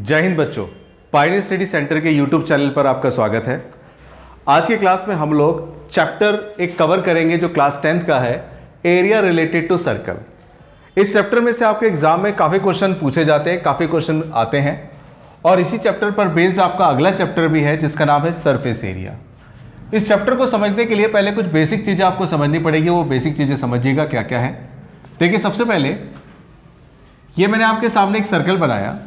जय हिंद बच्चों, Pioneer study centre के यूट्यूब चैनल पर आपका स्वागत है। आज की क्लास में हम लोग चैप्टर एक कवर करेंगे जो क्लास 10th का है, एरिया रिलेटेड टू सर्कल। इस चैप्टर में से आपके एग्जाम में काफ़ी क्वेश्चन पूछे जाते हैं, काफ़ी क्वेश्चन आते हैं और इसी चैप्टर पर बेस्ड आपका अगला चैप्टर भी है जिसका नाम है सरफेस एरिया। इस चैप्टर को समझने के लिए पहले कुछ बेसिक चीज़ें आपको समझनी पड़ेगी, वो बेसिक चीज़ें समझिएगा क्या क्या है। देखिए, सबसे पहले ये मैंने आपके सामने एक सर्कल बनाया।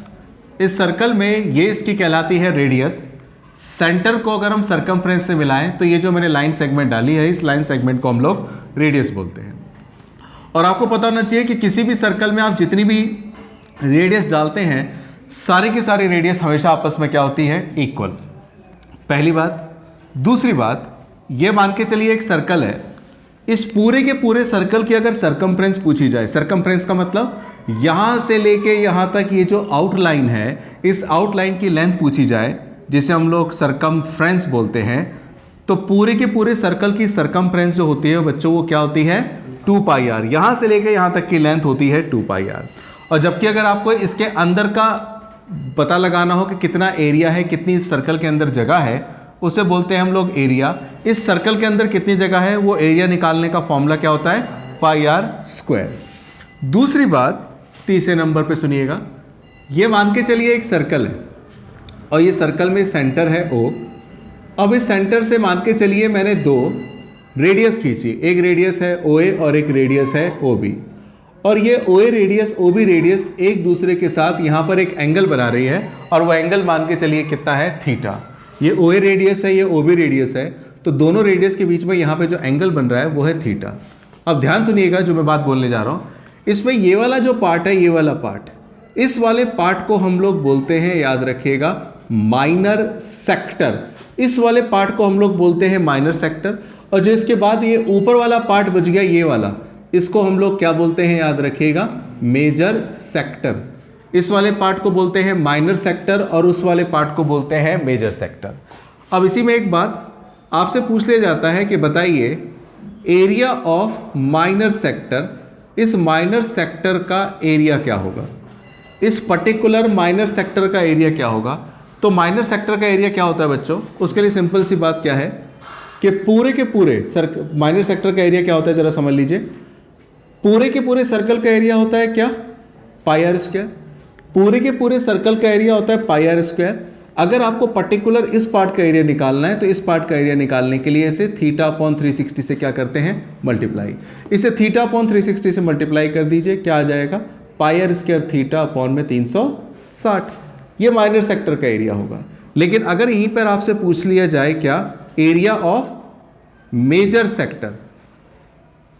इस सर्कल में ये इसकी कहलाती है रेडियस। सेंटर को अगर हम सरकमफ्रेंस से मिलाएं तो ये जो मैंने लाइन सेगमेंट डाली है, इस लाइन सेगमेंट को हम लोग रेडियस बोलते हैं। और आपको पता होना चाहिए कि किसी भी सर्कल में आप जितनी भी रेडियस डालते हैं, सारी की सारी रेडियस हमेशा आपस में क्या होती है, इक्वल। पहली बात। दूसरी बात, ये मान के चलिए एक सर्कल है, इस पूरे के पूरे सर्कल की अगर सरकमफ्रेंस पूछी जाए, सरकमफ्रेंस का मतलब यहां से लेके यहां तक ये जो आउटलाइन है, इस आउटलाइन की लेंथ पूछी जाए जिसे हम लोग सरकमफ्रेंस बोलते हैं, तो पूरे के पूरे सर्कल की सरकमफ्रेंस जो होती है बच्चों, वो क्या होती है, 2 पाई आर। यहां से लेके यहां तक की लेंथ होती है 2 पाई आर। और जबकि अगर आपको इसके अंदर का पता लगाना हो कि कितना एरिया है, कितनी सर्कल के अंदर जगह है, उसे बोलते हैं हम लोग एरिया। इस सर्कल के अंदर कितनी जगह है, वो एरिया निकालने का फॉर्मूला क्या होता है, पाई आर स्क्वायर। दूसरी बात, तीसरे नंबर पे सुनिएगा। ये मान के चलिए एक सर्कल है और ये सर्कल में सेंटर है O। अब इस सेंटर से मान के चलिए मैंने 2 रेडियस खींची, एक रेडियस है OA और एक रेडियस है OB। और ये OA रेडियस OB रेडियस एक दूसरे के साथ यहाँ पर एक एंगल बना रही है और वो एंगल मान के चलिए कितना है, थीटा। ये OA रेडियस है, ये OB रेडियस है, तो दोनों रेडियस के बीच में यहाँ पे जो एंगल बन रहा है वो है थीटा। अब ध्यान सुनिएगा जो मैं बात बोलने जा रहा हूँ। इसमें ये वाला जो पार्ट है, ये वाला पार्ट, इस वाले पार्ट को हम लोग बोलते हैं, याद रखिएगा, माइनर सेक्टर। इस वाले पार्ट को हम लोग बोलते हैं माइनर सेक्टर। और जो इसके बाद ये ऊपर वाला पार्ट बच गया, ये वाला, इसको हम लोग क्या बोलते हैं, याद रखिएगा, मेजर सेक्टर। इस वाले पार्ट को बोलते हैं माइनर सेक्टर और उस वाले पार्ट को बोलते हैं मेजर सेक्टर। अब इसी में एक बात आपसे पूछ लिया जाता है कि बताइए एरिया ऑफ माइनर सेक्टर, इस माइनर सेक्टर का एरिया क्या होगा, इस पर्टिकुलर माइनर सेक्टर का एरिया क्या होगा। तो माइनर सेक्टर का एरिया क्या होता है बच्चों, उसके लिए सिंपल सी बात क्या है कि पूरे के पूरे माइनर सेक्टर का एरिया क्या होता है, जरा समझ लीजिए। पूरे के पूरे सर्कल का एरिया होता है क्या, पाई आर स्क्वायर। पूरे के पूरे सर्कल का एरिया होता है पाई आर स्क्वायर। अगर आपको पर्टिकुलर इस पार्ट का एरिया निकालना है तो इस पार्ट का एरिया निकालने के लिए इसे θ/360 से क्या करते हैं, मल्टीप्लाई। इसे θ/360 से मल्टीप्लाई कर दीजिए, क्या आ जाएगा, पाई आर स्क्वायर θ/360। ये माइनर सेक्टर का एरिया होगा। लेकिन अगर यहीं पर आपसे पूछ लिया जाए क्या, area of major sector,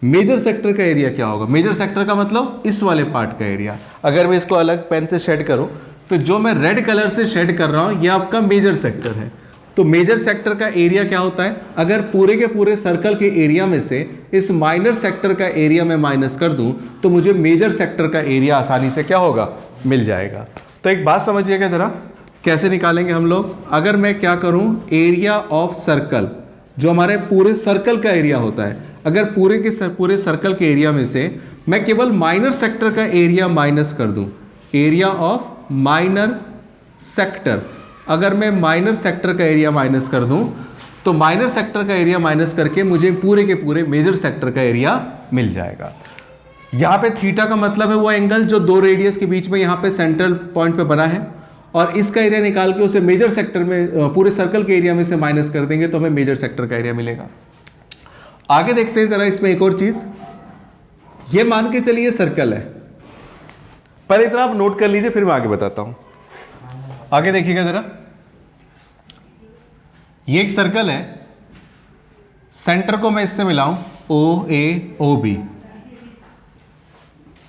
major sector का एरिया क्या होगा। मेजर सेक्टर का मतलब इस वाले पार्ट का एरिया। अगर मैं इसको अलग पेन से शेड करूं तो जो मैं रेड कलर से शेड कर रहा हूं ये आपका मेजर सेक्टर है। तो मेजर सेक्टर का एरिया क्या होता है, अगर पूरे के पूरे सर्कल के एरिया में से इस माइनर सेक्टर का एरिया मैं माइनस कर दूं तो मुझे मेजर सेक्टर का एरिया आसानी से क्या होगा, मिल जाएगा। तो एक बात समझिएगा जरा, कैसे निकालेंगे हम लोग। अगर मैं क्या करूं, एरिया ऑफ सर्कल, जो हमारे पूरे सर्कल का एरिया होता है, अगर पूरे के पूरे सर्कल के एरिया में से मैं केवल माइनर सेक्टर का एरिया माइनस कर दूं, एरिया ऑफ माइनर सेक्टर, अगर मैं माइनर सेक्टर का एरिया माइनस कर दूं तो माइनर सेक्टर का एरिया माइनस करके मुझे पूरे के पूरे मेजर सेक्टर का एरिया मिल जाएगा। यहां पे थीटा का मतलब है वो एंगल जो 2 रेडियस के बीच में यहां पे सेंट्रल पॉइंट पे बना है, और इसका एरिया निकाल के उसे मेजर सेक्टर में, पूरे सर्कल के एरिया में से माइनस कर देंगे तो हमें मेजर सेक्टर का एरिया मिलेगा। आगे देखते हैं जरा इसमें एक और चीज। ये मान के चलिए सर्कल है, पहले इतना आप नोट कर लीजिए फिर मैं आगे बताता हूं। आगे देखिएगा जरा, ये एक सर्कल है, सेंटर को मैं इससे मिलाऊं OA/OB।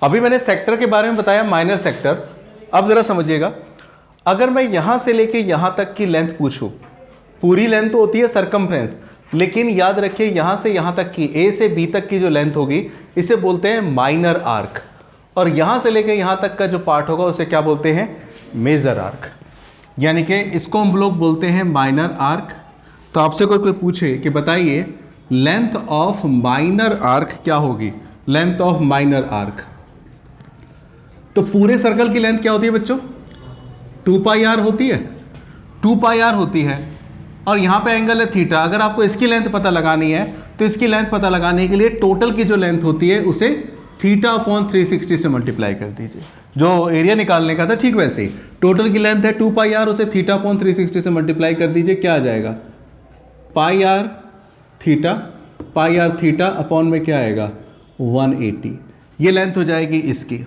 अभी मैंने सेक्टर के बारे में बताया, माइनर सेक्टर। अब जरा समझिएगा, अगर मैं यहां से लेके यहां तक की लेंथ पूछूं, पूरी लेंथ तो होती है सरकमफ्रेंस, लेकिन याद रखिए यहां से यहां तक की, A से B तक की जो लेंथ होगी इसे बोलते हैं माइनर आर्क, और यहां से लेके यहां तक का जो पार्ट होगा उसे क्या बोलते हैं, मेजर आर्क। यानी कि इसको हम लोग बोलते हैं माइनर आर्क। तो आपसे कोई पूछे कि बताइए लेंथ ऑफ माइनर आर्क क्या होगी, लेंथ ऑफ माइनर आर्क, तो पूरे सर्कल की लेंथ क्या होती है बच्चों, 2 पाई आर होती है, 2 पाई आर होती है, और यहाँ पे एंगल है थीटा। अगर आपको इसकी लेंथ पता लगानी है तो इसकी लेंथ पता लगाने के लिए टोटल की जो लेंथ होती है उसे थीटा अपॉन 360 से मल्टीप्लाई कर दीजिए। जो एरिया निकालने का था ठीक वैसे ही, टोटल की लेंथ है 2 पाई आर, उसे थीटा अपॉन 360 से मल्टीप्लाई कर दीजिए। क्या आ जाएगा? Pi R theta, pi R theta upon में क्या आएगा? 180। ये लेंथ हो जाएगी इसकी।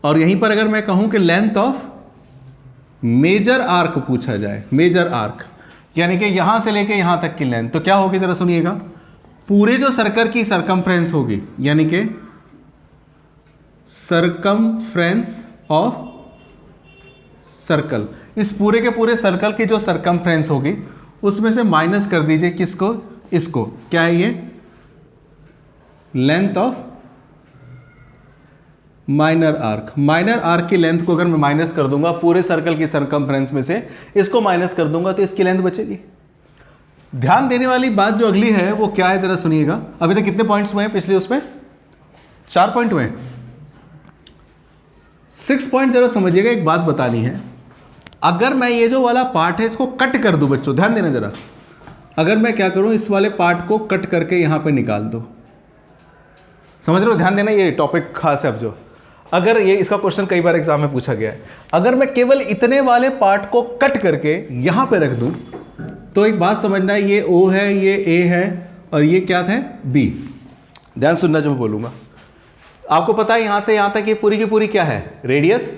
और यहीं पर अगर मैं कहूं कि लेंथ ऑफ मेजर आर्क पूछा जाए, मेजर आर्क यानी कि यहां से लेके यहां तक की लेंथ, तो क्या होगी जरा सुनिएगा। पूरे जो सर्कल की सरकमफ्रेंस होगी, यानी कि सरकमफ्रेंस ऑफ सर्कल, इस पूरे के पूरे सर्कल की जो सरकमफ्रेंस होगी उसमें से माइनस कर दीजिए किसको? इसको। क्या है ये? Length of minor arc. Minor arc की लेंथ को अगर मैं माइनस कर दूंगा पूरे सर्कल की सरकमफ्रेंस में से, इसको माइनस कर दूंगा तो इसकी लेंथ बचेगी। ध्यान देने वाली बात जो अगली है वो क्या है जरा सुनिएगा। अभी तक कितने पॉइंट्स हुए हैं पिछले उसमें? 4 पॉइंट हुए। 6 पॉइंट जरा समझिएगा। एक बात बतानी है, अगर मैं ये जो वाला पार्ट है इसको कट कर दूं, बच्चों ध्यान देना जरा, अगर मैं क्या करूं इस वाले पार्ट को कट करके यहां पे निकाल दो, समझ रहे हो? ध्यान देना, ये टॉपिक खास है। अब जो अगर ये इसका क्वेश्चन कई बार एग्जाम में पूछा गया है, अगर मैं केवल इतने वाले पार्ट को कट करके यहां पे रख दूं तो एक बात समझना है, ये O है, ये A है और ये क्या है? B। ध्यान सुनना जो मैं बोलूंगा। आपको पता है यहां से यहां तक ये पूरी की पूरी क्या है? रेडियस।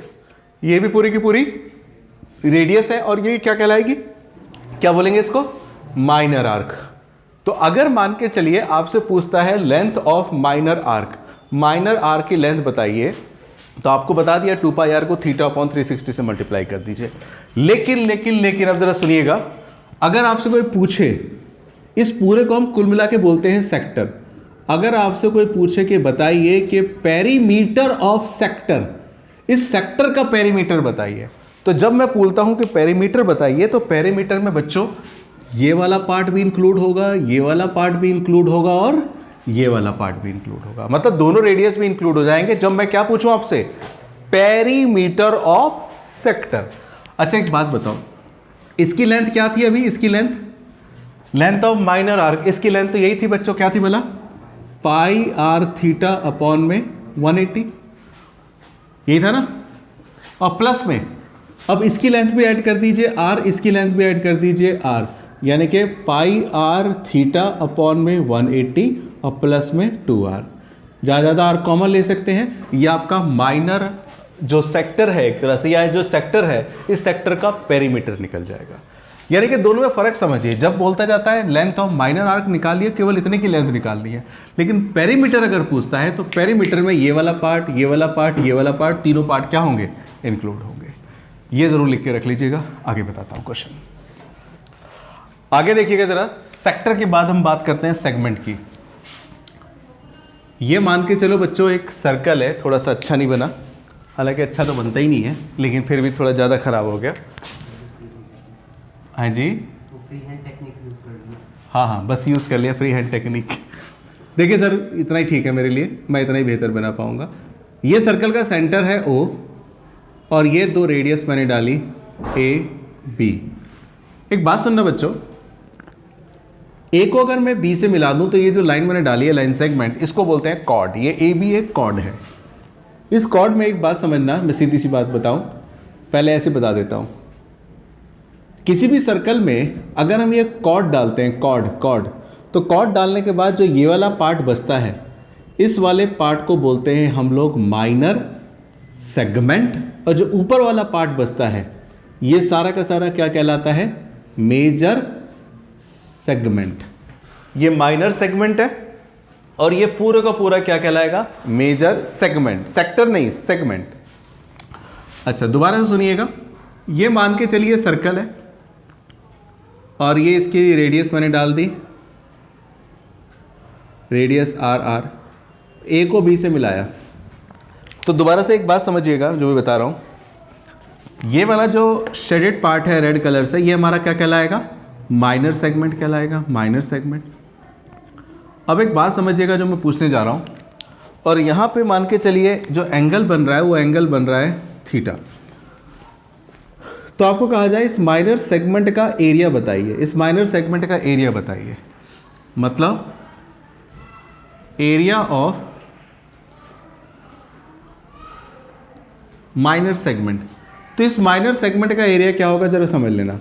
ये भी पूरी की पूरी रेडियस है और ये क्या कहलाएगी? क्या बोलेंगे इसको? Minor arc. तो अगर मान के चलिए आपसे पूछता है length of minor arc, minor arc की लेंथ बताइए, तो आपको बता दिया 2 पाई आर को थीटा अपॉन 360 से मल्टीप्लाई कर दीजिए। लेकिन अब जरा सुनिएगा, अगर आपसे कोई पूछे, इस पूरे को हम कुल मिला के बोलते हैं सेक्टर। अगर आपसे कोई पूछे कि बताइए कि पेरीमीटर ऑफ सेक्टर, इस सेक्टर का पेरीमीटर बताइए, तो जब मैं पूछता हूं कि पेरीमीटर बताइए, तो पेरीमीटर में बच्चों ये वाला पार्ट भी इंक्लूड होगा, ये वाला पार्ट भी इंक्लूड होगा और ये वाला पार्ट भी इंक्लूड होगा, मतलब दोनों रेडियस भी इंक्लूड हो जाएंगे जब मैं क्या पूछूं आपसे? Perimeter of sector. अच्छा एक बात बताओ, इसकी लेंथ क्या थी अभी? इसकी लेंथ ऑफ माइनर आर्क, इसकी लेंथ तो यही थी बच्चों, क्या थी बोला? पाई आर थीटा अपॉन में 180, यही था ना? और प्लस में अब इसकी लेंथ भी ऐड कर दीजिए आर, इसकी लेंथ भी ऐड कर दीजिए आर, यानी कि पाई आर थीटा अपॉन में 180 और प्लस में 2r। ज़्यादा आर कॉमन ले सकते हैं। ये आपका माइनर जो सेक्टर है एक तरह से, या जो सेक्टर है इस सेक्टर का पेरीमीटर निकल जाएगा। यानी कि दोनों में फ़र्क समझिए। जब बोलता जाता है लेंथ ऑफ माइनर आर्क निकालिए, केवल इतने की लेंथ निकालनी है, लेकिन पेरीमीटर अगर पूछता है तो पेरीमीटर में ये वाला पार्ट, ये वाला पार्ट, ये वाला पार्ट, तीनों पार्ट क्या होंगे? इंक्लूड होंगे। ये ज़रूर लिख के रख लीजिएगा। आगे बताता हूँ क्वेश्चन। आगे देखिएगा जरा, सेक्टर के बाद हम बात करते हैं सेगमेंट की। ये मान के चलो बच्चों एक सर्कल है, थोड़ा सा अच्छा नहीं बना, हालांकि अच्छा तो बनता ही नहीं है, लेकिन फिर भी थोड़ा ज़्यादा ख़राब हो गया। हाँ जी, फ्री हैंड टेक्निक यूज़ कर लिया। हाँ, बस यूज़ कर लिया फ्री हैंड टेक्निक। देखिए सर, इतना ही ठीक है मेरे लिए, मैं इतना ही बेहतर बना पाऊँगा। ये सर्कल का सेंटर है O और ये 2 रेडियस मैंने डाली A, B। एक बात सुनना बच्चों, A को अगर मैं B से मिला दूं तो ये जो लाइन मैंने डाली है, लाइन सेगमेंट, इसको बोलते हैं कॉर्ड। ये AB एक कॉर्ड है। इस कॉर्ड में एक बात समझना, मैं सीधी सी बात बताऊं, पहले ऐसे बता देता हूं। किसी भी सर्कल में अगर हम ये कॉर्ड डालते हैं, कॉर्ड, तो कॉर्ड डालने के बाद जो ये वाला पार्ट बचता है, इस वाले पार्ट को बोलते हैं हम लोग माइनर सेगमेंट, और जो ऊपर वाला पार्ट बचता है ये सारा का सारा क्या कहलाता है? Major segment. ये माइनर सेगमेंट है और ये पूरा का पूरा क्या कहलाएगा? Major segment. सेक्टर नहीं, सेगमेंट। अच्छा दोबारा से सुनिएगा, ये मान के चलिए सर्कल है और ये इसकी रेडियस मैंने डाल दी, रेडियस आर, ए को बी से मिलाया। तो दोबारा से एक बात समझिएगा जो मैं बता रहा हूं, ये वाला जो शेडेड पार्ट है रेड कलर से, ये हमारा क्या कहलाएगा? माइनर सेगमेंट कहलाएगा, माइनर सेगमेंट। अब एक बात समझिएगा जो मैं पूछने जा रहा हूं, और यहां पे मान के चलिए जो एंगल बन रहा है वो एंगल बन रहा है थीटा। तो आपको कहा जाए इस माइनर सेगमेंट का एरिया बताइए, इस माइनर सेगमेंट का एरिया बताइए, मतलब एरिया ऑफ माइनर सेगमेंट। तो इस माइनर सेगमेंट का एरिया क्या होगा जरा समझ लेना।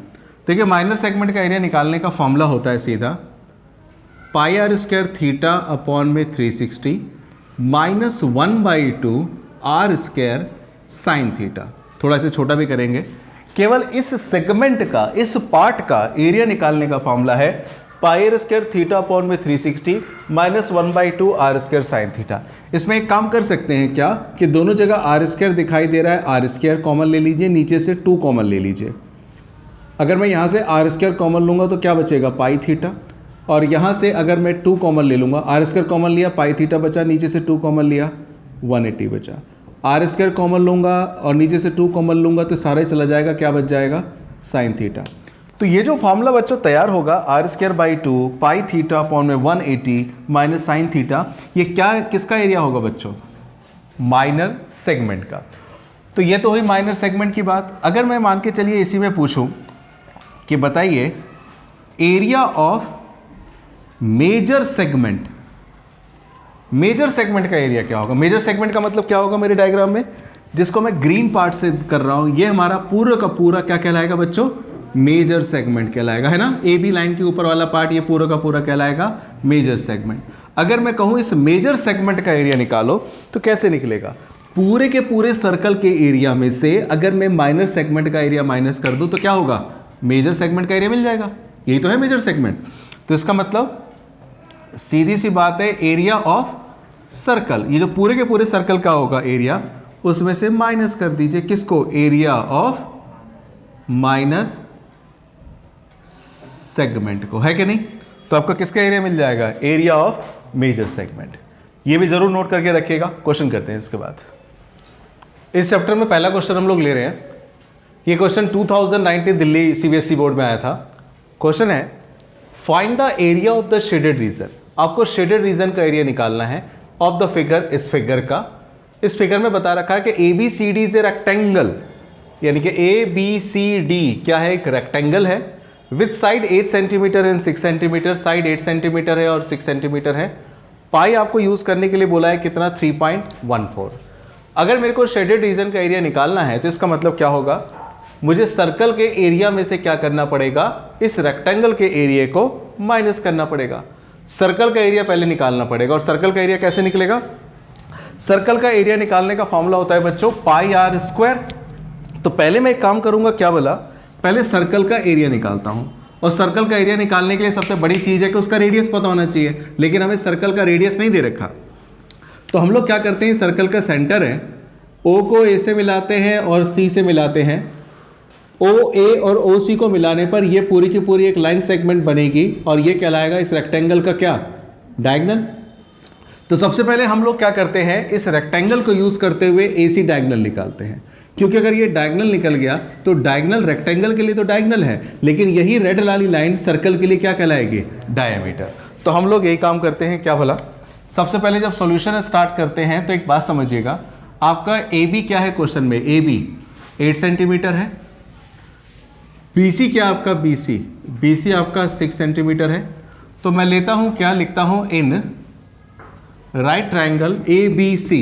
देखिए माइनर सेगमेंट का एरिया निकालने का फॉर्मूला होता है सीधा pi r square theta upon में 360 minus 1/2 r square sine theta. थोड़ा इसे छोटा भी करेंगे। केवल इस सेगमेंट का, इस पार्ट का एरिया निकालने का फॉर्मूला है pi r square theta upon में 360 minus 1/2 r square sine theta. इसमें एक काम कर सकते हैं क्या कि दोनों जगह आर स्क्वायर दिखाई दे रहा है, आर स्क्वायर कॉमन ले लीजिए, नीचे से 2 कॉमन ले लीजिए। अगर मैं यहाँ से आर स्क्वायर कॉमन लूँगा तो क्या बचेगा, पाई थीटा। और यहाँ से अगर मैं 2 कॉमन ले लूँगा, आर स्क्वायर कॉमन लिया, पाई थीटा बचा, नीचे से 2 कॉमन लिया, 180 बचा। आर स्क्वायर कॉमन लूँगा और नीचे से 2 कॉमन लूँगा तो सारा ही चला जाएगा, क्या बच जाएगा, साइन थीटा। तो ये जो फॉर्मूला बच्चों तैयार होगा r square by 2 pi theta upon में 180 माइनस साइन थीटा, ये क्या किसका एरिया होगा बच्चों, माइनर सेगमेंट का। तो ये तो हुई माइनर सेगमेंट की बात। अगर मैं मान के चलिए इसी में पूछूं कि बताइए area of major segment, major segment का एरिया क्या होगा। मेजर सेगमेंट का मतलब क्या होगा मेरे डायग्राम में, जिसको मैं ग्रीन पार्ट से कर रहा हूं, ये हमारा पूरा का पूरा क्या कहलाएगा बच्चों, मेजर सेगमेंट कहलाएगा, है ना। ए बी लाइन के ऊपर वाला पार्ट ये पूरा का पूरा कहलाएगा मेजर सेगमेंट। अगर मैं कहूं इस मेजर सेगमेंट का एरिया निकालो तो कैसे निकलेगा, पूरे के पूरे सर्कल के एरिया में से अगर मैं माइनर सेगमेंट का एरिया माइनस कर दूं तो क्या होगा, मेजर सेगमेंट का एरिया मिल जाएगा। यही तो है मेजर सेगमेंट। तो इसका मतलब सीधी सी बात है एरिया ऑफ सर्कल, ये जो पूरे के पूरे सर्कल का होगा एरिया, उसमें से माइनस कर दीजिए किसको, एरिया ऑफ माइनर सेगमेंट को, है कि नहीं। तो आपका किसका एरिया मिल जाएगा, एरिया ऑफ मेजर सेगमेंट। ये भी जरूर नोट करके रखिएगा। क्वेश्चन करते हैं इसके बाद। इस चैप्टर में पहला क्वेश्चन हम लोग ले रहे हैं। ये क्वेश्चन 2019 दिल्ली सीबीएसई बोर्ड में आया था। क्वेश्चन है find the area of the shaded region. आपको शेडेड रीजन का एरिया निकालना है ऑफ द फिगर, इस फिगर का। इस फिगर में बता रखा है कि A B C D is a rectangle, यानी कि ए बी सी डी क्या है, एक रेक्टेंगल है with side 8 centimetre and 6 centimetre. Side 8 centimetre है और 6 सेंटीमीटर है। पाई आपको यूज करने के लिए बोला है कितना, 3.14। अगर मेरे को शेडेड रीजन का एरिया निकालना है तो इसका मतलब क्या होगा, मुझे सर्कल के एरिया में से क्या करना पड़ेगा, इस रेक्टेंगल के एरिया को माइनस करना पड़ेगा। सर्कल का एरिया पहले निकालना पड़ेगा। और सर्कल का एरिया कैसे निकलेगा, सर्कल का एरिया निकालने का फॉर्मूला होता है बच्चों पाई आर स्क्वायर। तो पहले मैं एक काम करूंगा, क्या बोला, पहले सर्कल का एरिया निकालता हूं। और सर्कल का एरिया निकालने के लिए सबसे बड़ी चीज है कि उसका रेडियस पता होना चाहिए, लेकिन हमें सर्कल का रेडियस नहीं दे रखा। तो हम लोग क्या करते हैं, सर्कल का सेंटर है, ओ को ए से मिलाते हैं और सी से मिलाते हैं। ओ ए और ओ सी को मिलाने पर ये पूरी की पूरी एक लाइन सेगमेंट बनेगी और ये कहलाएगा इस रेक्टेंगल का क्या, डायगोनल। तो सबसे पहले हम लोग क्या करते हैं, इस रेक्टेंगल को यूज करते हुए एसी डायगोनल निकालते हैं, क्योंकि अगर ये डायगोनल निकल गया तो डायगोनल रेक्टेंगल के लिए तो डायगोनल है, लेकिन यही रेड वाली लाइन सर्कल के लिए क्या कहलाएगी, डायमीटर। तो हम लोग यही काम करते हैं, क्या भला, सबसे पहले जब सॉल्यूशन स्टार्ट करते हैं तो एक बात समझिएगा, आपका ए बी क्या है क्वेश्चन में, ए बी 8 सेंटीमीटर है, बी सी क्या आपका, बी सी आपका 6 सेंटीमीटर है। तो मैं लेता हूं क्या, लिखता हूं in right triangle A B C,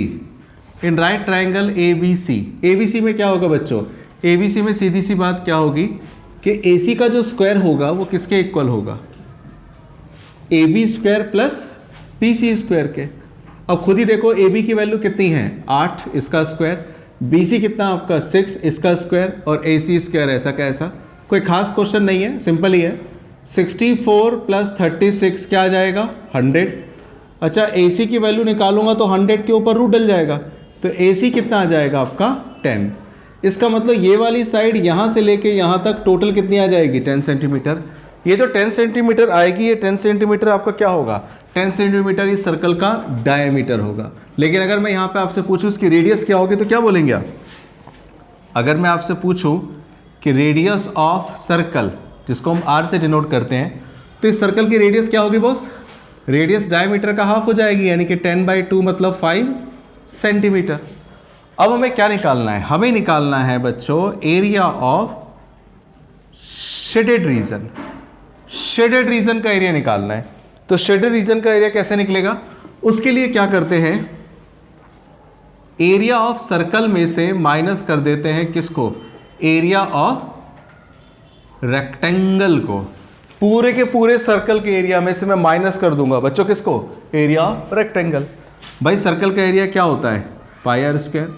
in right triangle A B C. A B C में क्या होगा बच्चों, ए बी सी में सीधी सी बात क्या होगी कि ए सी का जो स्क्वायर होगा वो किसके इक्वल होगा, A B square plus B C square के। अब खुद ही देखो ए बी की वैल्यू कितनी है, 8, इसका स्क्वायर, बी सी कितना आपका 6, इसका स्क्वायर, और ए सी स्क्वायर ऐसा का ऐसा। कोई खास क्वेश्चन नहीं है, सिंपल ही है। 64 प्लस 36 क्या आ जाएगा, 100। अच्छा ए सी की वैल्यू निकालूंगा तो 100 के ऊपर रूट डल जाएगा, तो ए सी कितना आ जाएगा आपका 10। इसका मतलब ये वाली साइड यहाँ से लेके यहाँ तक टोटल कितनी आ जाएगी, 10 सेंटीमीटर। ये जो 10 सेंटीमीटर आएगी, ये 10 सेंटीमीटर आपका क्या होगा, 10 सेंटीमीटर इस सर्कल का डायमीटर होगा। लेकिन अगर मैं यहाँ पे आपसे पूछूँ इसकी रेडियस क्या होगी तो क्या बोलेंगे आप, अगर मैं आपसे पूछूँ कि रेडियस ऑफ सर्कल, जिसको हम आर से डिनोट करते हैं, तो इस सर्कल की रेडियस क्या होगी बॉस, रेडियस डायमीटर का हाफ हो जाएगी, यानी कि 10/2 मतलब 5 सेंटीमीटर। अब हमें क्या निकालना है, हमें निकालना है बच्चों area of shaded region, shaded region का एरिया निकालना है। तो शेडेड रीजन का एरिया कैसे निकलेगा, उसके लिए क्या करते हैं, एरिया ऑफ सर्कल में से माइनस कर देते हैं किसको, एरिया ऑफ रेक्टेंगल को। पूरे के पूरे सर्कल के एरिया में से मैं माइनस कर दूंगा बच्चों किसको, एरिया ऑफ रेक्टेंगल। भाई सर्कल का एरिया क्या होता है, पाई आर स्क्वायर,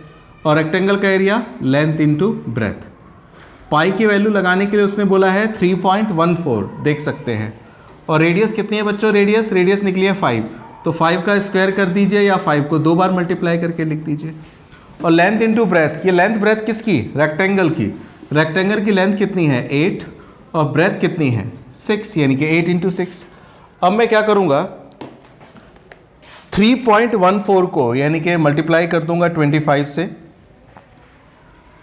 और रेक्टेंगल का एरिया लेंथ इनटू ब्रेथ। पाई की वैल्यू लगाने के लिए उसने बोला है 3.14, देख सकते हैं। और रेडियस कितनी है बच्चों, रेडियस निकली है 5, तो 5 का स्क्वायर कर दीजिए या 5 को 2 बार मल्टीप्लाई करके लिख दीजिए। और लेंथ इनटू ब्रेथ, ये लेंथ ब्रेथ किसकी, रेक्टेंगल की। रेक्टेंगल की लेंथ कितनी है 8 और ब्रेथ कितनी है 6, यानी कि 8 × 6। अब मैं क्या करूंगा, 3.14 को यानी कि मल्टीप्लाई कर दूंगा 25 से,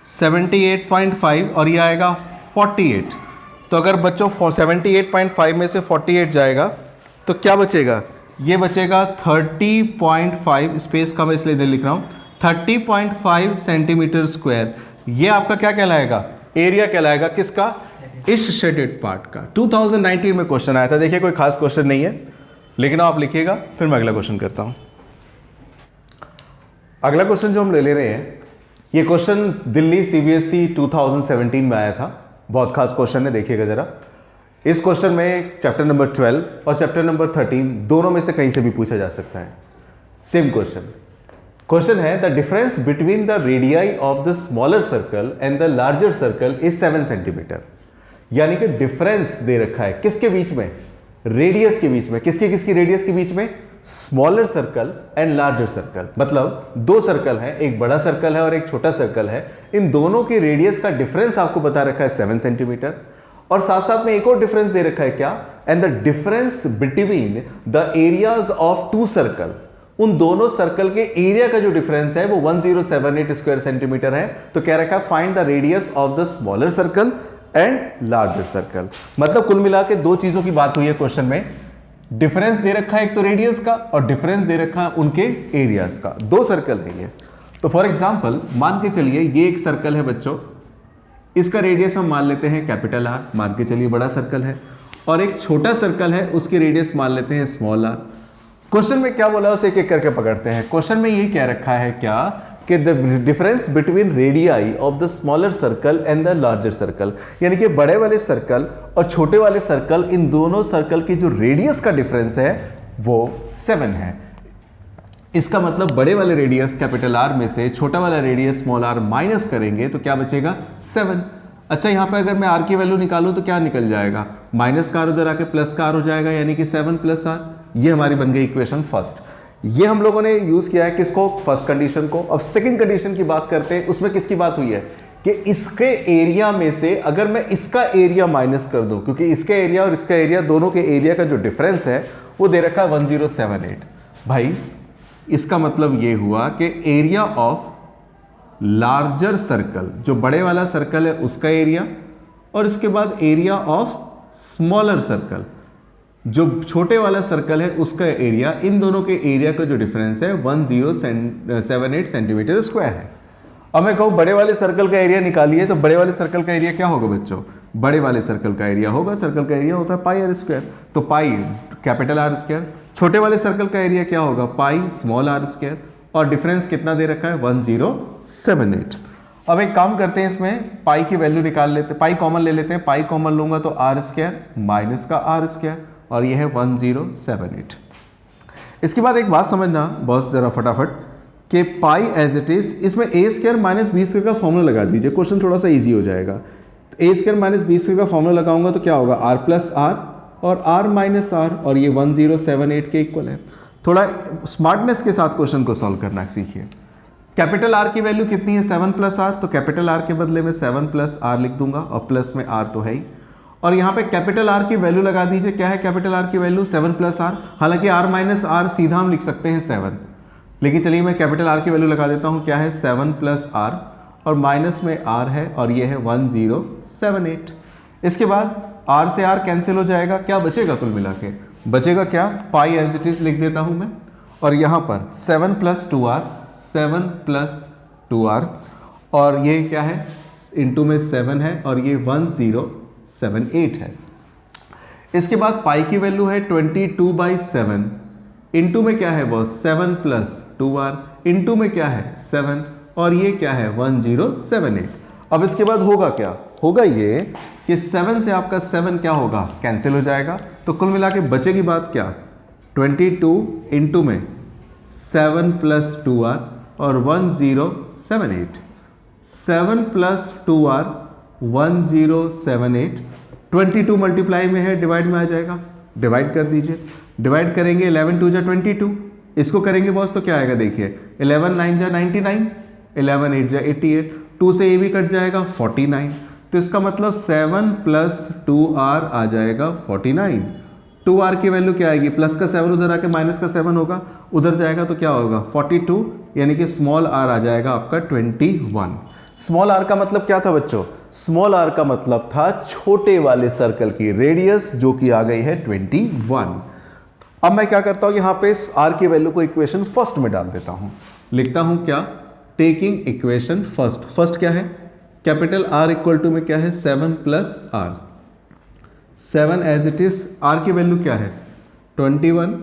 78.5 और ये आएगा 48। तो अगर बच्चों 78.5 में से 48 जाएगा तो क्या बचेगा, ये बचेगा 30.5, स्पेस का मैं इसलिए इधर लिख रहा हूँ, 30.5 सेंटीमीटर स्क्वायर। ये आपका क्या कहलाएगा, एरिया कहलाएगा किसका, इस शेडेड पार्ट का। 2019 में क्वेश्चन आया था, देखिए कोई खास क्वेश्चन नहीं है, लेकिन आप लिखिएगा, फिर मैं अगला क्वेश्चन करता हूं। अगला क्वेश्चन जो हम ले रहे हैं, ये क्वेश्चन दिल्ली सीबीएसई 2017 में आया था, बहुत खास क्वेश्चन है, देखिएगा जरा। इस क्वेश्चन में चैप्टर नंबर 12 और चैप्टर नंबर 13 दोनों में से कहीं से भी पूछा जा सकता है। सेम क्वेश्चन है, the difference between the radii of the smaller circle and the larger circle is 7 centimetre. यानी कि डिफरेंस दे रखा है किसके बीच में, रेडियस के बीच में। किसकी रेडियस के बीच में, smaller circle and larger circle. मतलब दो सर्कल है, एक बड़ा सर्कल है और एक छोटा सर्कल है, इन दोनों की रेडियस का डिफरेंस आपको बता रखा है 7 सेंटीमीटर। और साथ साथ में एक और डिफरेंस दे रखा है क्या, and the difference between the areas of 2 circle, उन दोनों सर्कल के एरिया का जो डिफरेंस है वो 1078 स्क्वायर सेंटीमीटर है। तो कह रखा है find the radius of the smaller circle and larger circle. मतलब कुल मिला के दो चीजों की बात हुई है क्वेश्चन में, डिफरेंस दे रखा है एक तो रेडियस का और डिफरेंस दे रखा है उनके एरियाज का। दो सर्कल नहीं है। तो फॉर एग्जांपल मान के चलिए ये एक सर्कल है बच्चों, इसका रेडियस हम मान लेते हैं कैपिटल आर, मान के चलिए बड़ा सर्कल है, और एक छोटा सर्कल है उसकी रेडियस मान लेते हैं स्मॉल आर। क्वेश्चन में क्या बोला उसे एक एक करके पकड़ते हैं। क्वेश्चन में ये कह रखा है क्या कि the difference between radii of the smaller circle and the larger circle, यानी कि बड़े वाले सर्कल और छोटे वाले सर्कल, इन दोनों सर्कल की जो रेडियस का डिफरेंस है वो 7 है। इसका मतलब बड़े वाले रेडियस कैपिटल आर में से छोटा वाला रेडियस स्मॉल आर माइनस करेंगे तो क्या बचेगा 7। अच्छा यहाँ पे अगर मैं आर की वैल्यू निकालूं तो क्या निकल जाएगा, माइनस का आर उधर आके प्लस का आर हो जाएगा, यानी कि 7 + आर। ये हमारी बन गई इक्वेशन फर्स्ट। ये हम लोगों ने यूज किया है किसको, फर्स्ट कंडीशन को। अब सेकंड कंडीशन की बात करते हैं, उसमें किसकी बात हुई है कि इसके एरिया में से अगर मैं इसका एरिया माइनस कर दूं, क्योंकि इसका एरिया और इसका एरिया दोनों के एरिया का जो डिफरेंस है वो दे रखा है 1078। भाई इसका मतलब ये हुआ कि एरिया ऑफ लार्जर सर्कल, जो बड़े वाला सर्कल है उसका एरिया, और इसके बाद एरिया ऑफ स्मॉलर सर्कल, जो छोटे वाला सर्कल है उसका एरिया, इन दोनों के एरिया का जो डिफरेंस है 1078 सेंटीमीटर स्क्वायर है। अब मैं कहूँ बड़े वाले सर्कल का एरिया निकालिए, तो बड़े वाले सर्कल का एरिया क्या होगा बच्चों, बड़े वाले सर्कल का एरिया होगा, सर्कल का एरिया होता है पाई आर स्क्वायर, तो पाई कैपिटल आर स्क्वायर। छोटे वाले सर्कल का एरिया क्या होगा, पाई स्मॉल आर स्क्वायर, और डिफरेंस कितना दे रखा है 1078। अब एक काम करते हैं, इसमें पाई की वैल्यू निकाल लेते हैं, पाई कॉमन ले लेते हैं, पाई कॉमन लूंगा तो आर स्क्वायर माइनस का आर स्क्वायर, और यह है 1078। इसके बाद एक बात समझना बॉस जरा फटाफट, कि पाई एज इट इज, इसमें ए स्क्वायर माइनस बी स्क्वायर का फॉर्मूला लगा दीजिए, क्वेश्चन थोड़ा सा इजी हो जाएगा। ए स्क्वायर माइनस बी स्क्वायर का फॉर्मूला लगाऊंगा तो क्या होगा, आर प्लस आर और आर माइनस आर, और ये 1078 के इक्वल है। थोड़ा स्मार्टनेस के साथ क्वेश्चन को सॉल्व करना सीखिए। कैपिटल आर की वैल्यू कितनी है 7 + आर, तो कैपिटल आर के बदले में 7 + आर लिख दूंगा, और प्लस में आर तो है ही, और यहाँ पे कैपिटल आर की वैल्यू लगा दीजिए। क्या है कैपिटल आर की वैल्यू 7 + आर, हालांकि आर माइनस आर सीधा हम लिख सकते हैं 7, लेकिन चलिए मैं कैपिटल आर की वैल्यू लगा देता हूँ, क्या है 7 + आर, और माइनस में आर है, और ये है 1078। इसके बाद आर से आर कैंसिल हो जाएगा, क्या बचेगा कुल मिला के, बचेगा क्या, पाई एज इट इज लिख देता हूँ मैं, और यहाँ पर 7 + 2r, 7 + 2r, और ये क्या है इंटू में 7 है, और ये 1078 0.78 है। इसके बाद पाई की वैल्यू है 22/7, इंटू में क्या है बॉस 7 + 2r, इंटू में क्या है 7, और ये क्या है 1078। अब इसके बाद होगा क्या, होगा ये कि 7 से आपका 7 क्या होगा, कैंसिल हो जाएगा, तो कुल मिला के बचेगी बात क्या 22 इंटू में 7 + 2r और 1078, 7 + 2r 1078, 22 मल्टीप्लाई में है, डिवाइड में आ जाएगा, डिवाइड कर दीजिए, डिवाइड करेंगे 11 2 जा 22, इसको करेंगे बॉस तो क्या आएगा देखिए 11 9 जा 99, 11 8 जा 88, 2 से ये भी कट जाएगा 49, तो इसका मतलब 7 + 2r आ जाएगा 49। 2r की वैल्यू क्या आएगी, प्लस का 7 उधर आके माइनस का 7 होगा, उधर जाएगा तो क्या होगा 42, यानी कि स्मॉल r आ जाएगा आपका 21। स्मॉल r का मतलब क्या था बच्चों, स्मॉल r का मतलब था छोटे वाले सर्कल की रेडियस, जो कि आ गई है 21। अब मैं क्या करता हूं, यहां पे इस r की वैल्यू को इक्वेशन फर्स्ट में डाल देता हूं, लिखता हूं क्या, टेकिंग इक्वेशन फर्स्ट। फर्स्ट क्या है, कैपिटल R इक्वल टू में क्या है 7 + r, 7 as it is, r की वैल्यू क्या है 21,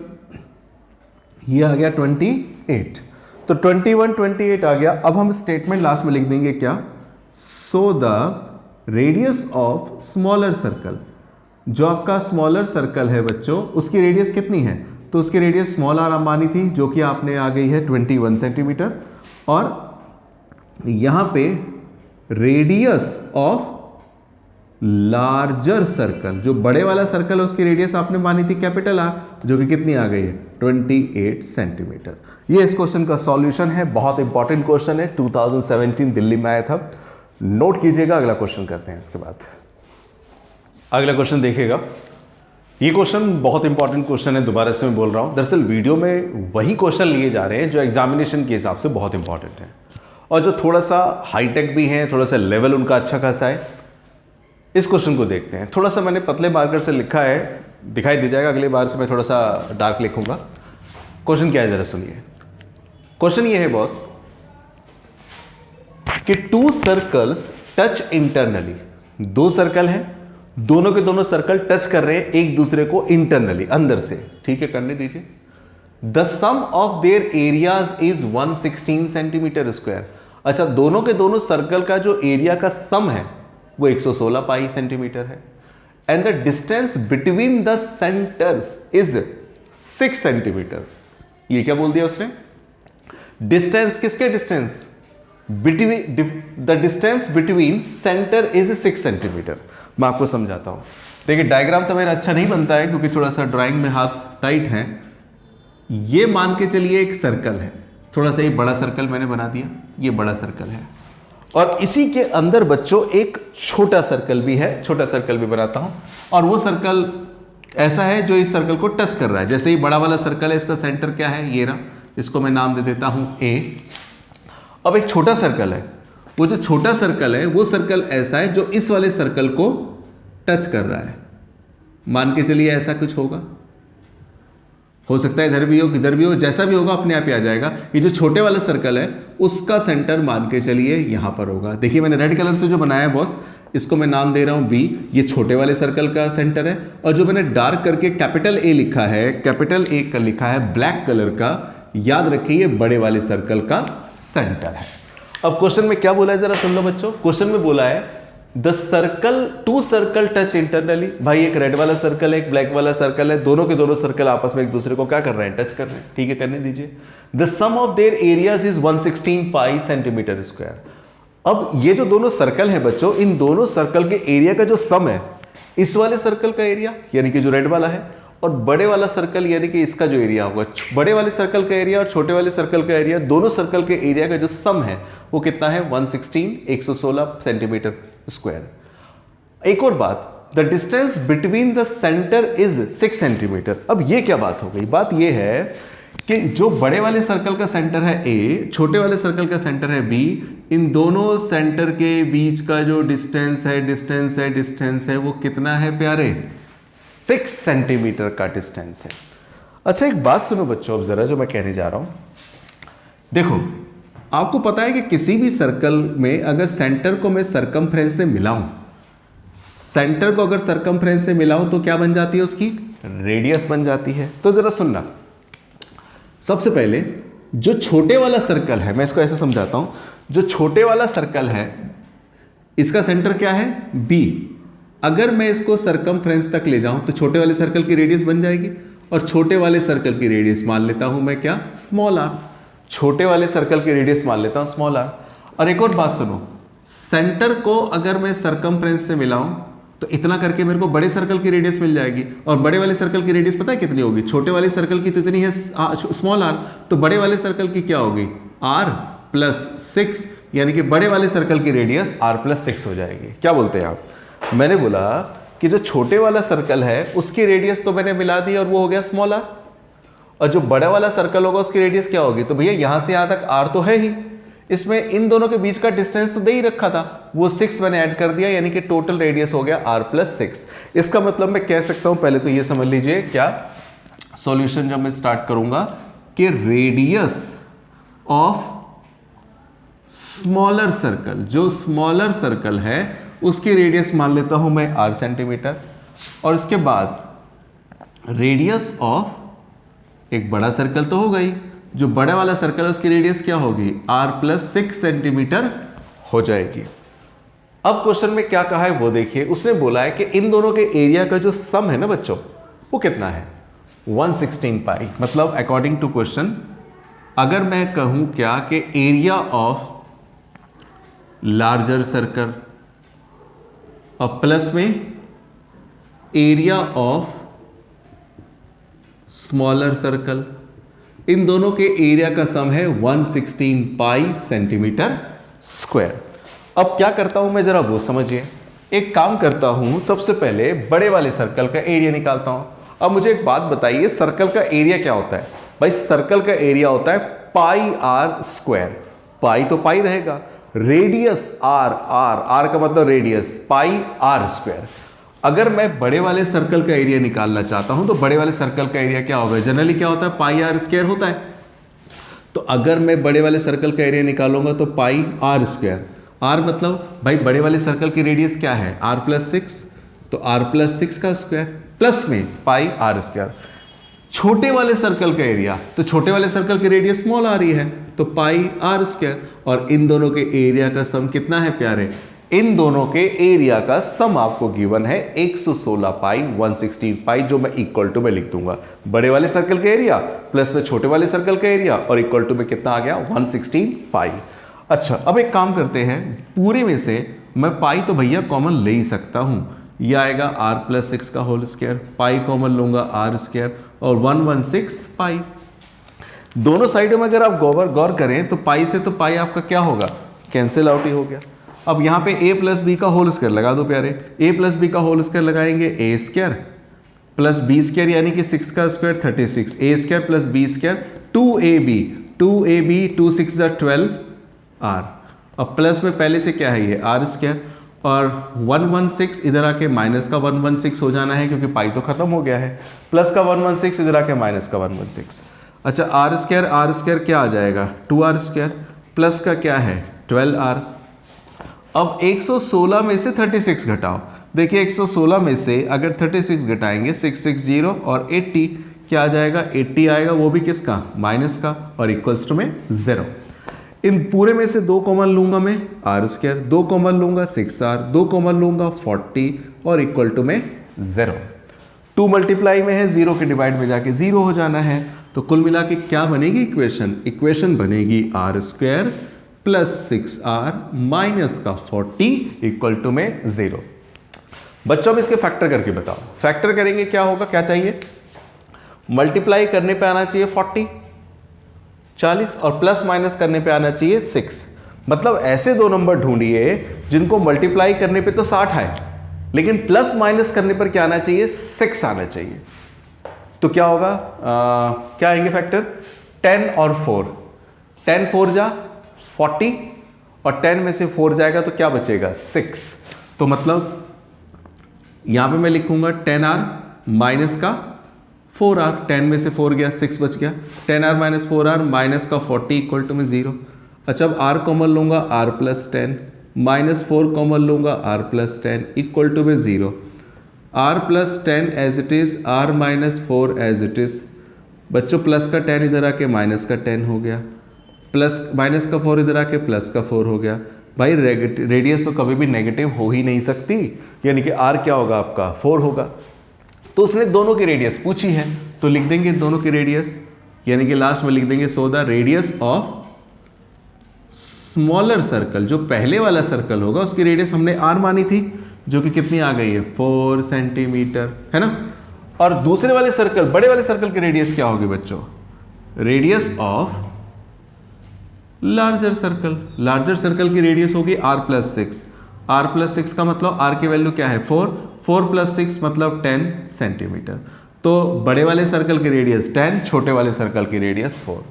ये आ गया 28, तो 21 28 आ गया। अब हम स्टेटमेंट लास्ट में लिख देंगे क्या, so the radius of smaller circle, जो आपका स्मॉलर सर्कल है बच्चों उसकी रेडियस कितनी है, तो उसकी रेडियस स्मॉल r मानी थी, जो कि आपने आ गई है 21 सेंटीमीटर, और यहां पे रेडियस ऑफ लार्जर सर्कल, जो बड़े वाला सर्कल है उसकी रेडियस आपने मानी थी कैपिटल R, जो कि कितनी आ गई है 28 सेंटीमीटर। ये इस क्वेश्चन का सॉल्यूशन है, बहुत इंपॉर्टेंट क्वेश्चन है, 2017 दिल्ली में आया था, नोट कीजिएगा। अगला क्वेश्चन करते हैं इसके बाद। अगला क्वेश्चन देखिएगा, ये क्वेश्चन बहुत इंपॉर्टेंट क्वेश्चन है, दोबारा से मैं बोल रहा हूं, दरअसल वीडियो में वही क्वेश्चन लिए जा रहे हैं जो एग्जामिनेशन के हिसाब से बहुत इंपॉर्टेंट है और जो थोड़ा सा हाईटेक भी है, थोड़ा सा लेवल उनका अच्छा खासा है। इस क्वेश्चन को देखते हैं, थोड़ा सा मैंने पतले मार्कर से लिखा है, दिखाई दे जाएगा, अगली बार से मैं थोड़ा सा डार्क लिखूंगा। क्वेश्चन क्या है जरा सुनिए। क्वेश्चन ये है बॉस कि 2 सर्कल्स टच इंटरनली, 2 सर्कल हैं, दोनों के दोनों सर्कल टच कर रहे हैं एक दूसरे को इंटरनली, अंदर से, ठीक है, करने दीजिए। The sum of their areas is 116 centimetre square. अच्छा, दोनों के दोनों सर्कल का जो एरिया का सम है वो 116 पाई सेंटीमीटर है, and the distance between the centres is 6 centimetre. ये क्या बोल दिया उसने, डिस्टेंस, किसके distance, between the distance between centre is 6 centimetre. मैं आपको समझाता हूं, देखिए डायग्राम तो मेरा अच्छा नहीं बनता है क्योंकि थोड़ा सा ड्राइंग में हाथ टाइट है। ये मान के चलिए एक सर्कल है, थोड़ा सा ये बड़ा सर्कल मैंने बना दिया, ये बड़ा सर्कल है, और इसी के अंदर बच्चों एक छोटा सर्कल भी है, छोटा सर्कल भी बनाता हूं, और वो सर्कल ऐसा है जो इस सर्कल को टच कर रहा है। जैसे ही बड़ा वाला सर्कल है, इसका सेंटर क्या है, ये रहा, इसको मैं नाम दे देता हूं A। अब एक छोटा सर्कल है, वो जो छोटा सर्कल है वो सर्कल ऐसा है जो इस वाले सर्कल को टच कर रहा है, मान के चलिए ऐसा कुछ होगा, हो सकता है इधर भी हो, इधर भी हो, जैसा भी होगा अपने आप ही आ जाएगा। ये जो छोटे वाला सर्कल है उसका सेंटर मान के चलिए यहां पर होगा। देखिए मैंने रेड कलर से जो बनाया है बॉस, इसको मैं नाम दे रहा हूं B, ये छोटे वाले सर्कल का सेंटर है, और जो मैंने डार्क करके कैपिटल A लिखा है, कैपिटल A का लिखा है ब्लैक कलर का, याद रखिए ये बड़े वाले सर्कल का सेंटर है। अब क्वेश्चन में क्या बोला है जरा सुन लो बच्चों। क्वेश्चन में बोला है the circle, 2 circle touch internally. भाई एक रेड वाला सर्कल है, एक ब्लैक वाला सर्कल है, दोनों के दोनों सर्कल आपस में एक दूसरे को क्या कर रहे हैं, टच कर रहे हैं, ठीक है, करने दीजिए। The sum of their areas is 116 pi centimetre square. अब ये जो दोनों सर्कल हैं बच्चों, इन दोनों सर्कल के एरिया का जो सम है, इस वाले सर्कल का एरिया यानी कि जो रेड वाला है, और बड़े वाला सर्कल यानी कि इसका जो एरिया होगा, बड़े वाले सर्कल का एरिया और छोटे वाले सर्कल का एरिया, दोनों सर्कल के एरिया का जो सम है वो कितना है 116 सेंटीमीटर स्क्वायर। एक और बात, the distance between the centre is 6 centimetre. अब ये क्या बात हो गई, बात ये है कि जो बड़े वाले सर्कल का सेंटर है A, छोटे वाले सर्कल का सेंटर है B, इन दोनों सेंटर के बीच का जो डिस्टेंस है वो कितना है प्यारे, 6 सेंटीमीटर का डिस्टेंस है। अच्छा एक बात सुनो बच्चों, अब जरा जो मैं कहने जा रहा हूं, देखो आपको पता है कि किसी भी सर्कल में अगर सेंटर को मैं सरकमफ्रेंस से मिलाऊं, सेंटर को अगर सरकमफ्रेंस से मिलाऊं तो क्या बन जाती है, उसकी रेडियस बन जाती है। तो जरा सुनना, सबसे पहले जो छोटे वाला सर्कल है, मैं इसको ऐसे समझाता हूं, जो छोटे वाला सर्कल है इसका सेंटर क्या है, बी। अगर मैं इसको सरकमफ्रेंस तक ले जाऊं तो छोटे वाले सर्कल की रेडियस बन जाएगी, और छोटे वाले सर्कल की रेडियस मान लेता हूं मैं क्या, स्मॉल आर। छोटे वाले सर्कल की रेडियस मान लेता हूं स्मॉल आर। और एक और बात सुनो, सेंटर को अगर मैं सरकमफ्रेंस से मिलाऊं तो इतना करके मेरे को बड़े सर्कल की रेडियस मिल जाएगी, और बड़े वाले सर्कल की रेडियस पता है कितनी होगी, छोटे वाले सर्कल की तो इतनी है स्मॉल आर, तो बड़े वाले सर्कल की क्या होगी, आर प्लस 6, यानी कि बड़े वाले सर्कल की रेडियस आर प्लस 6 हो जाएगी। क्या बोलते हैं आप? मैंने बोला कि जो छोटे वाला सर्कल है उसकी रेडियस तो मैंने मिला दी और वो हो गया स्मॉल आर, और जो बड़ा वाला सर्कल होगा उसकी रेडियस क्या होगी, तो भैया यहां से यहां तक आर तो है ही, इसमें इन दोनों के बीच का डिस्टेंस तो दे ही रखा था, वो 6 मैंने ऐड कर दिया, यानी कि टोटल रेडियस हो गया r प्लस 6। इसका मतलब मैं कह सकता हूं, पहले तो ये समझ लीजिए क्या सॉल्यूशन जब मैं स्टार्ट करूंगा कि रेडियस ऑफ स्मॉलर सर्कल, जो स्मॉलर सर्कल है उसकी रेडियस मान लेता हूं मैं r सेंटीमीटर, और इसके बाद रेडियस ऑफ एक बड़ा सर्कल तो हो गई, जो बड़ा वाला सर्कल है उसकी रेडियस क्या होगी, r प्लस 6 सेंटीमीटर हो जाएगी। अब क्वेश्चन में क्या कहा है वो देखिए, उसने बोला है कि इन दोनों के एरिया का जो सम है ना बच्चों, वो कितना है, 116 पाई। मतलब अकॉर्डिंग टू क्वेश्चन अगर मैं कहूं क्या कि एरिया ऑफ लार्जर सर्कल और प्लस में एरिया ऑफ स्मॉलर सर्कल, इन दोनों के एरिया का सम है 116 पाई सेंटीमीटर स्क्वायर। अब क्या करता हूं मैं, जरा वो समझिए। एक काम करता हूं, सबसे पहले बड़े वाले सर्कल का एरिया निकालता हूं। अब मुझे एक बात बताइए, सर्कल का एरिया क्या होता है? भाई सर्कल का एरिया होता है पाई आर स्क्वायर। पाई तो पाई रहेगा, रेडियस आर, आर का मतलब रेडियस, पाई आर स्क्वायर। अगर मैं बड़े वाले सर्कल का एरिया निकालना चाहता हूं तो बड़े वाले सर्कल का एरिया क्या होगा, जनरली क्या होता है, पाई आर स्क्वायर होता है। तो अगर मैं बड़े वाले सर्कल का एरिया निकालूंगा तो पाई आर स्क्वायर, आर मतलब भाई बड़े वाले सर्कल की रेडियस क्या है, आर प्लस 6, तो आर प्लस 6 का स्क्वायर प्लस में पाई आर स्क्वायर। छोटे वाले सर्कल का एरिया, तो छोटे वाले सर्कल की रेडियस स्मॉल आ रही है तो पाई आर स्क्वायर, और इन दोनों के एरिया का सम कितना है प्यारे, इन दोनों के एरिया का सम आपको गिवन है 116 पाई 116 पाई, जो मैं इक्वल टू में लिख दूंगा, बड़े वाले सर्कल का एरिया प्लस में छोटे वाले सर्कल का एरिया, और इक्वल टू में कितना आ गया, 116 पाई। अच्छा, अब एक काम करते हैं, पूरे में से मैं पाई तो भैया कॉमन ले ही सकता हूं, यह आएगा आर प्लस 6 का होल स्क्वायर, पाई कॉमन लूंगा आर स्क्वायर, और 116 पाई। दोनों साइडों में अगर आप गौर करें तो पाई से तो पाई आपका क्या होगा, कैंसिल आउट ही हो गया। अब यहाँ पे a प्लस बी का होल स्क्वायर लगा दो प्यारे, a प्लस बी का होल स्क्वायर लगाएंगे a square plus b square, यानी कि 6 का square 36, a square plus b square 2ab 2 6 12 r। अब प्लस में पहले से क्या है ये r स्क्वायर, और 116 इधर आके माइनस का 116 हो जाना है क्योंकि पाई तो खत्म हो गया है, प्लस का 116 इधर आके माइनस का 116। अच्छा, आर स्क्वायर क्या आ जाएगा, 2r स्क्वायर प्लस का क्या है 12r। अब 116 में से 36 घटाओ, देखिए 116 में से अगर 36 घटाएंगे 660 और 80 क्या आ जाएगा, 80 आएगा, वो भी किसका, माइनस का, और इक्वल्स टू में 0। इन पूरे में से 2 कॉमन लूंगा मैं, आर स्क्वायर, 2 कॉमन लूंगा 6r, 2 कॉमन लूंगा 40, और इक्वल टू में 0। 2 मल्टीप्लाई में है, 0 के डिवाइड में जाके 0 हो जाना है, तो कुल मिला के क्या बनेगी इक्वेशन बनेगी are square plus 6r minus का 40 इक्वल टू में 0। बच्चों में इसके फैक्टर करके बताओ, फैक्टर करेंगे क्या होगा, क्या चाहिए, मल्टीप्लाई करने पे आना चाहिए 40 और प्लस माइनस करने पे आना चाहिए 6। मतलब ऐसे दो नंबर ढूंढिए जिनको मल्टीप्लाई करने पे तो 60 है, लेकिन प्लस माइनस करने पर क्या आना चाहिए, 6 आना चाहिए। तो क्या होगा, क्या आएंगे फैक्टर, 10 और 4, 10 4 जा 40, और 10 में से 4 जाएगा तो क्या बचेगा, 6। तो मतलब यहां पे मैं लिखूंगा 10r माइनस का 4r, 10 में से 4 गया 6 बच गया, 10r माइनस 4r माइनस का 40 इक्वल टू में 0। अच्छा, अब r कॉमन लूंगा, r प्लस 10 -4 कॉमन लूँगा, r प्लस 10 इक्वल टू में 0, r plus 10 as it is, r minus 4 as it is. बच्चों प्लस का 10 इधर आके माइनस का 10 हो गया, प्लस माइनस का 4 इधर आके प्लस का 4 हो गया। भाई रेडियस तो कभी भी नेगेटिव हो ही नहीं सकती, यानी कि r क्या होगा आपका 4 होगा। तो उसने दोनों की रेडियस पूछी है, तो लिख देंगे दोनों की रेडियस, यानी कि लास्ट में लिख देंगे so the radius of smaller circle, जो पहले वाला सर्कल होगा उसकी रेडियस हमने r मानी थी, जो कि कितनी आ गई है 4 सेंटीमीटर, है ना। और दूसरे वाले सर्कल, बड़े वाले सर्कल की रेडियस क्या होगी बच्चों, radius of larger circle, larger circle की रेडियस होगी r प्लस 6, r प्लस 6 का मतलब r की वैल्यू क्या है 4, 4 प्लस 6 मतलब 10 सेंटीमीटर। तो बड़े वाले सर्कल की रेडियस 10, छोटे वाले सर्कल की रेडियस 4।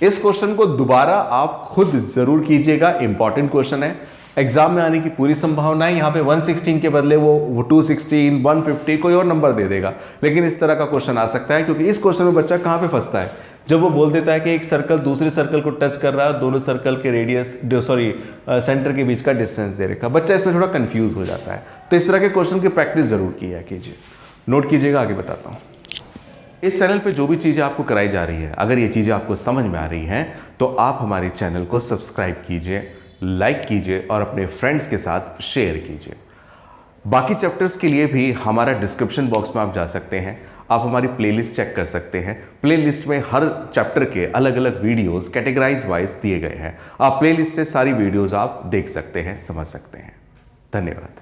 इस क्वेश्चन को दोबारा आप खुद जरूर कीजिएगा, इंपॉर्टेंट क्वेश्चन है, एग्जाम में आने की पूरी संभावना है। यहाँ पे 116 के बदले वो 216, 150 कोई और नंबर दे देगा, लेकिन इस तरह का क्वेश्चन आ सकता है, क्योंकि इस क्वेश्चन में बच्चा कहाँ पे फंसता है, जब वो बोल देता है कि एक सर्कल दूसरे सर्कल को टच कर रहा है, दोनों सर्कल के रेडियस सेंटर के बीच का डिस्टेंस दे रखा, बच्चा इसमें थोड़ा कंफ्यूज हो जाता है। तो इस तरह के क्वेश्चन की प्रैक्टिस जरूर किया कीजिए। नोट कीजिएगा, आगे बताता हूँ। इस चैनल पे जो भी चीज़ें आपको कराई जा रही है, अगर ये चीज़ें आपको समझ में आ रही हैं तो आप हमारे चैनल को सब्सक्राइब कीजिए, लाइक कीजिए और अपने फ्रेंड्स के साथ शेयर कीजिए। बाकी चैप्टर्स के लिए भी हमारा डिस्क्रिप्शन बॉक्स में आप जा सकते हैं, आप हमारी प्लेलिस्ट चेक कर सकते हैं। प्लेलिस्ट में हर चैप्टर के अलग अलग वीडियोस कैटेगराइज वाइज दिए गए हैं, आप प्लेलिस्ट से सारी वीडियोस आप देख सकते हैं, समझ सकते हैं। धन्यवाद।